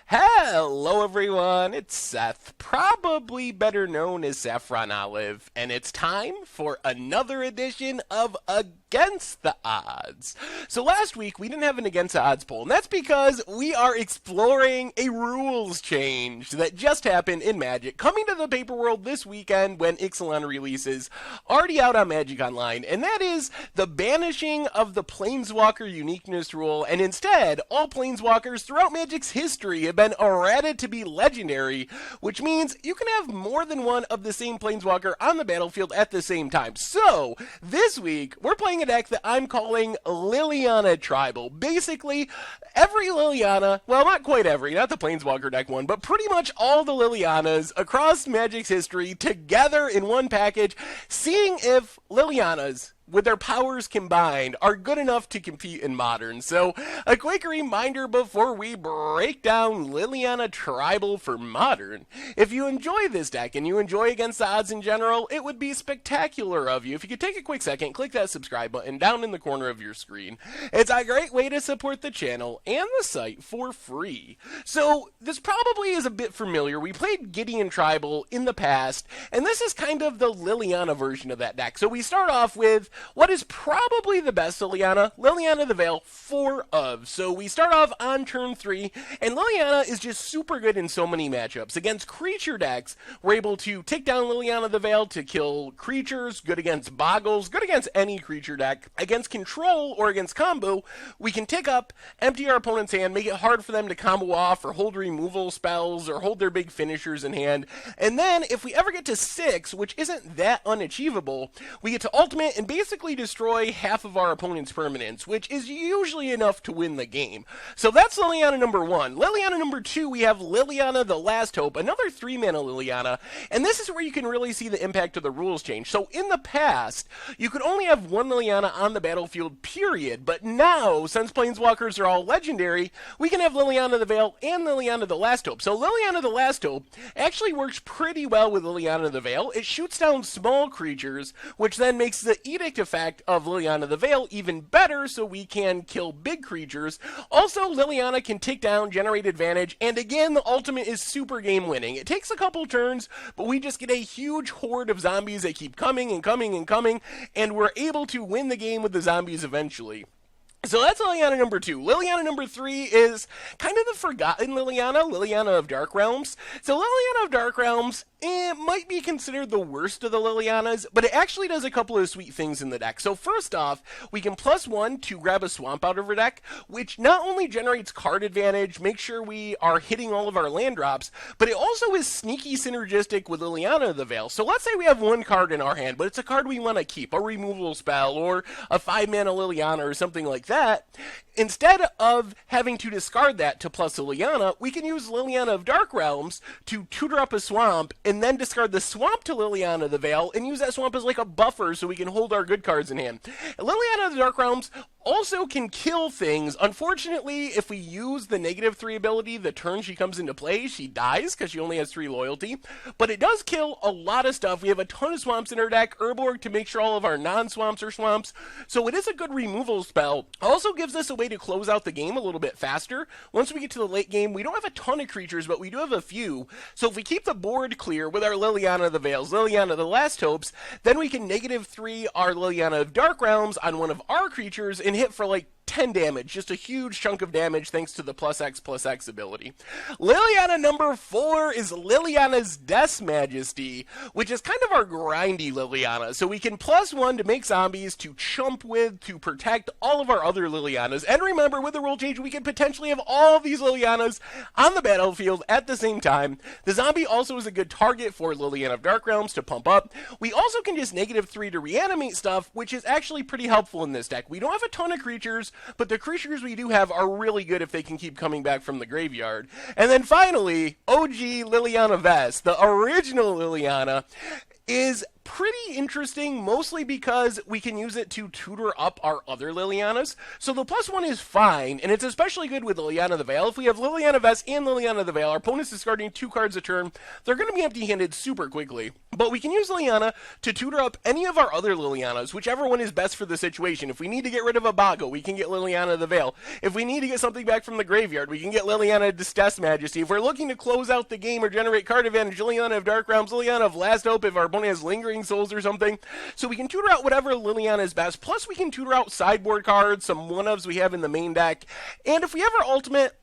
Hello everyone, it's Seth, probably better known as Saffron Olive, and it's time for another edition of Against the Odds. So last week we didn't have an Against the Odds poll, and that's because we are exploring a rules change that just happened in Magic, coming to the paper world this weekend when Ixalan releases, already out on Magic Online, and that is the banishing of the planeswalker uniqueness rule, and instead, all planeswalkers throughout Magic's history have been errata to be legendary, which means you can have more than one of the same planeswalker on the battlefield at the same time. So, this week, we're playing a deck that I'm calling Liliana Tribal. Basically, every Liliana, well, not quite every, not the planeswalker deck one, but pretty much all the Lilianas across Magic's history together in one package, seeing if Lilianas, with their powers combined, are good enough to compete in Modern. So, a quick reminder before we break down Liliana Tribal for Modern. If you enjoy this deck and you enjoy Against the Odds in general, it would be spectacular of you if you could take a quick second, click that subscribe button down in the corner of your screen. It's a great way to support the channel and the site for free. So, this probably is a bit familiar. We played Gideon Tribal in the past, and this is kind of the Liliana version of that deck. So we start off with what is probably the best Liliana the Veil, 4 of. So we start off on turn 3, and Liliana is just super good in so many matchups. Against creature decks, we're able to take down Liliana the Veil to kill creatures, good against Boggles, good against any creature deck. Against control or against combo, we can tick up, empty our opponent's hand, make it hard for them to combo off or hold removal spells or hold their big finishers in hand. And then if we ever get to 6, which isn't that unachievable, we get to ultimate and basically destroy half of our opponent's permanents, which is usually enough to win the game. So that's Liliana number 1. Liliana number 2, we have Liliana the Last Hope, another 3-mana Liliana, and this is where you can really see the impact of the rules change. So in the past, you could only have one Liliana on the battlefield, period, but now, since Planeswalkers are all legendary, we can have Liliana the Veil and Liliana the Last Hope. So Liliana the Last Hope actually works pretty well with Liliana the Veil. It shoots down small creatures, which then makes the Edict effect of Liliana the Veil even better, so we can kill big creatures. Also, Liliana can take down, generate advantage, and again, the ultimate is super game winning. It takes a couple turns, but we just get a huge horde of zombies that keep coming and coming and coming, and we're able to win the game with the zombies eventually. So that's Liliana number 2. Liliana number 3 is kind of the forgotten Liliana, Liliana of Dark Realms. So Liliana of Dark Realms, might be considered the worst of the Lilianas, but it actually does a couple of sweet things in the deck. So first off, we can +1 to grab a swamp out of our deck, which not only generates card advantage, make sure we are hitting all of our land drops, but it also is sneaky synergistic with Liliana of the Veil. So let's say we have one card in our hand, but it's a card we want to keep, a removal spell, or a 5-mana Liliana, or something like that. Instead of having to discard that to plus Liliana, we can use Liliana of Dark Realms to tutor up a swamp, and then discard the swamp to Liliana the Veil, and use that swamp as like a buffer so we can hold our good cards in hand. Liliana of the Dark Realms also can kill things. Unfortunately, if we use the -3 ability the turn she comes into play, she dies because she only has 3 loyalty. But it does kill a lot of stuff. We have a ton of swamps in our deck, Urborg to make sure all of our non-swamps are swamps. So it is a good removal spell. Also gives us a way to close out the game a little bit faster. Once we get to the late game, we don't have a ton of creatures, but we do have a few. So if we keep the board clear with our Liliana the Veils, Liliana the Last Hopes, then we can -3 our Liliana of Dark Realms on one of our creatures and hit for like 10 damage, just a huge chunk of damage thanks to the +X ability. Liliana number 4 is Liliana's Death Majesty, which is kind of our grindy Liliana. So we can +1 to make zombies to chump with to protect all of our other Lilianas. And remember, with the rule change, we can potentially have all of these Lilianas on the battlefield at the same time. The zombie also is a good target for Liliana of Dark Realms to pump up. We also can just -3 to reanimate stuff, which is actually pretty helpful in this deck. We don't have a ton of creatures, but the creatures we do have are really good if they can keep coming back from the graveyard. And then finally, OG Liliana Vest, the original Liliana. is pretty interesting, mostly because we can use it to tutor up our other Lilianas. So the +1 is fine, and it's especially good with Liliana the Veil. If we have Liliana Vess and Liliana the Veil, our opponent's discarding 2 cards a turn, they're going to be empty-handed super quickly. But we can use Liliana to tutor up any of our other Lilianas, whichever one is best for the situation. If we need to get rid of a Bago, we can get Liliana the Veil. If we need to get something back from the graveyard, we can get Liliana Distress Majesty. If we're looking to close out the game or generate card advantage, Liliana of Dark Realms, Liliana of Last Hope if our opponent has Lingering Souls or something. So we can tutor out whatever Liliana is best. Plus we can tutor out sideboard cards, some 1-ofs we have in the main deck. And if we have our ultimate,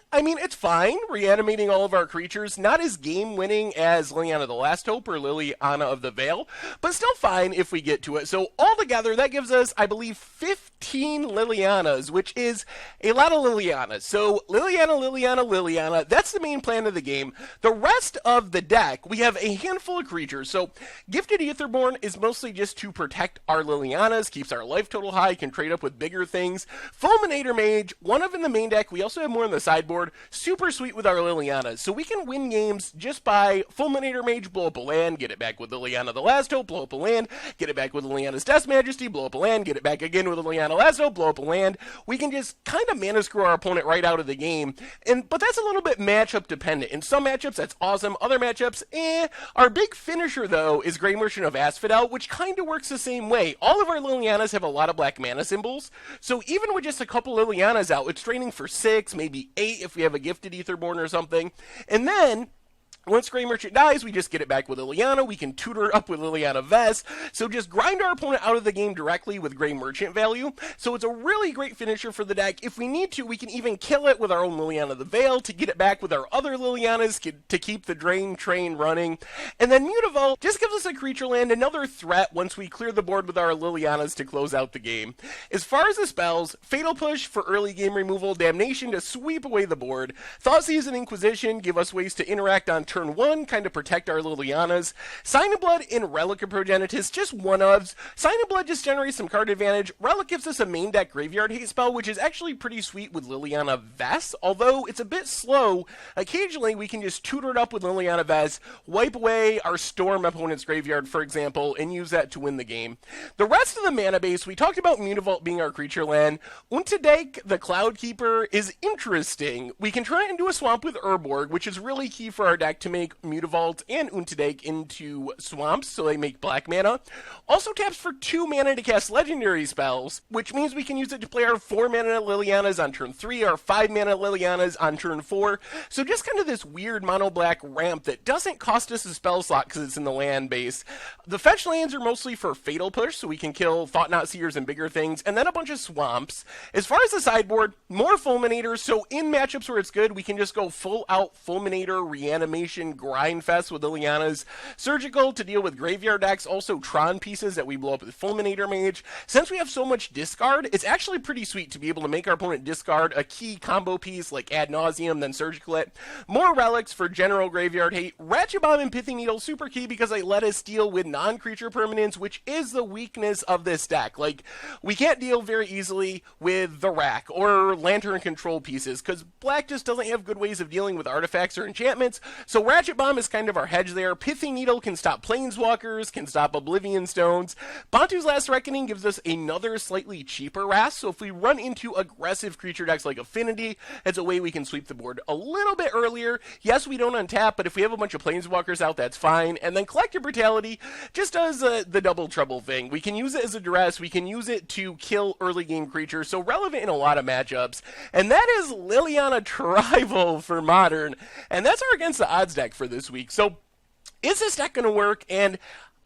I mean, it's fine, reanimating all of our creatures. Not as game-winning as Liliana of the Last Hope or Liliana of the Veil, but still fine if we get to it. So altogether, that gives us, I believe, 15 Lilianas, which is a lot of Lilianas. So Liliana, that's the main plan of the game. The rest of the deck, we have a handful of creatures. So Gifted Aetherborn is mostly just to protect our Lilianas, keeps our life total high, can trade up with bigger things. Fulminator Mage, 1-of in the main deck. We also have more in the sideboard, super sweet with our Lilianas. So we can win games just by Fulminator Mage, blow up a land, get it back with Liliana the Last Hope, blow up a land, get it back with Liliana's Distress Majesty, blow up a land, get it back again with Liliana Last Hope, blow up a land. We can just kind of mana screw our opponent right out of the game. But that's a little bit matchup dependent. In some matchups, that's awesome. Other matchups, Our big finisher, though, is Grey Merchant of Asphodel, which kind of works the same way. All of our Lilianas have a lot of black mana symbols. So even with just a couple Lilianas out, it's draining for 6, maybe 8 if we have a Gifted Aetherborn or something. And then once Grey Merchant dies, we just get it back with Liliana. We can tutor up with Liliana Vess. So just grind our opponent out of the game directly with Grey Merchant value. So it's a really great finisher for the deck. If we need to, we can even kill it with our own Liliana the Veil to get it back with our other Lilianas to keep the drain train running. And then Mutavault just gives us a creature land, another threat once we clear the board with our Lilianas to close out the game. As far as the spells, Fatal Push for early game removal, Damnation to sweep away the board, Thoughtseize and Inquisition give us ways to interact on turn 1, kind of protect our Lilianas. Sign of Blood and Relic of Progenitus, just 1-ofs. Sign of Blood just generates some card advantage. Relic gives us a main deck graveyard hate spell, which is actually pretty sweet with Liliana Vess, although it's a bit slow. Occasionally, we can just tutor it up with Liliana Vess, wipe away our Storm opponent's graveyard, for example, and use that to win the game. The rest of the mana base, we talked about Mutavault being our creature land. Untadek, the Cloud Keeper, is interesting. We can turn it into a swamp with Urborg, which is really key for our deck to make Mutavault and Untadek into swamps, so they make black mana. Also taps for 2 mana to cast legendary spells, which means we can use it to play our 4 mana Lilianas on turn 3, our 5 mana Lilianas on turn 4. So just kind of this weird mono black ramp that doesn't cost us a spell slot because it's in the land base. The fetch lands are mostly for Fatal Push, so we can kill Thought-Knot Seers and bigger things, and then a bunch of swamps. As far as the sideboard, more Fulminators, so in matchups where it's good, we can just go full out Fulminator, Reanimation, grind fest with Liliana's. Surgical to deal with graveyard decks, also Tron pieces that we blow up with Fulminator Mage. Since we have so much discard, it's actually pretty sweet to be able to make our opponent discard a key combo piece like Ad Nauseam, then Surgical it. More relics for general graveyard hate. Ratchet Bomb and Pithy Needle super key because they let us deal with non-creature permanents, which is the weakness of this deck. Like, we can't deal very easily with the Rack or Lantern control pieces because black just doesn't have good ways of dealing with artifacts or enchantments. So Ratchet Bomb is kind of our hedge there. Pithy Needle can stop planeswalkers, can stop Oblivion Stones. Bantu's Last Reckoning gives us another slightly cheaper Wrath, so if we run into aggressive creature decks like Affinity, it's a way we can sweep the board a little bit earlier. Yes, we don't untap, but if we have a bunch of planeswalkers out, that's fine. And then Collective Brutality just does the double trouble thing. We can use it as a duress, we can use it to kill early game creatures, so relevant in a lot of matchups. And that is Liliana Tribal for Modern, and that's our Against the Odds deck for this week. So is this deck going to work? And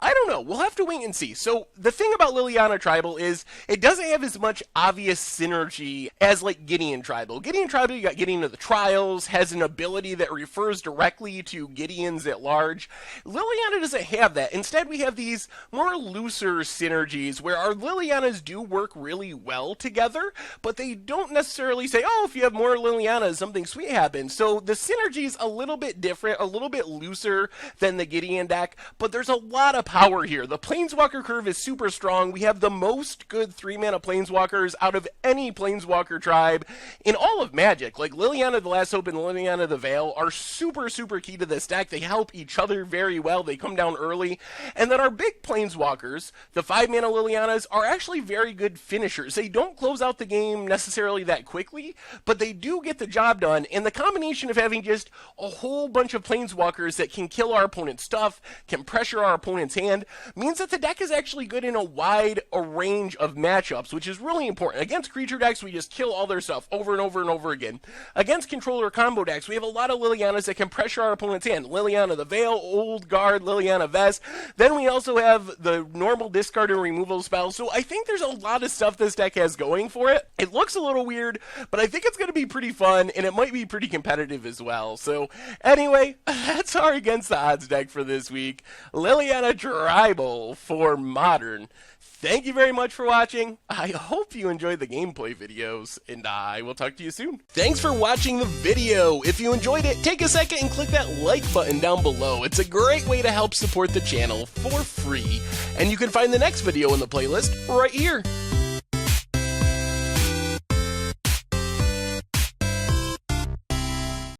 I don't know. We'll have to wait and see. So the thing about Liliana Tribal is it doesn't have as much obvious synergy as like Gideon Tribal. Gideon Tribal, you got Gideon of the Trials, has an ability that refers directly to Gideons at large. Liliana doesn't have that. Instead, we have these more looser synergies where our Lilianas do work really well together, but they don't necessarily say, oh, if you have more Lilianas, something sweet happens. So the synergy is a little bit different, a little bit looser than the Gideon deck, but there's a lot of power here. The planeswalker curve is super strong. We have the most good 3-mana planeswalkers out of any planeswalker tribe in all of Magic. Like Liliana the Last Hope and Liliana the Veil are super, super key to this deck. They help each other very well. They come down early. And then our big planeswalkers, the 5-mana Lilianas, are actually very good finishers. They don't close out the game necessarily that quickly, but they do get the job done. And the combination of having just a whole bunch of planeswalkers that can kill our opponent's stuff, can pressure our opponent's hand, means that the deck is actually good in a wide range of matchups, which is really important. Against creature decks, we just kill all their stuff over and over and over again. Against controller combo decks, we have a lot of Lilianas that can pressure our opponent's hand. Liliana the Veil, Old Guard, Liliana Vest. Then we also have the normal discard and removal spells. So I think there's a lot of stuff this deck has going for it. It looks a little weird, but I think it's going to be pretty fun, and it might be pretty competitive as well. So anyway, that's our Against the Odds deck for this week. Liliana Tribal for Modern. Thank you very much for watching. I hope you enjoyed the gameplay videos, and I will talk to you soon. Thanks for watching the video. If you enjoyed it, take a second and click that like button down below. It's a great way to help support the channel for free. And you can find the next video in the playlist right here.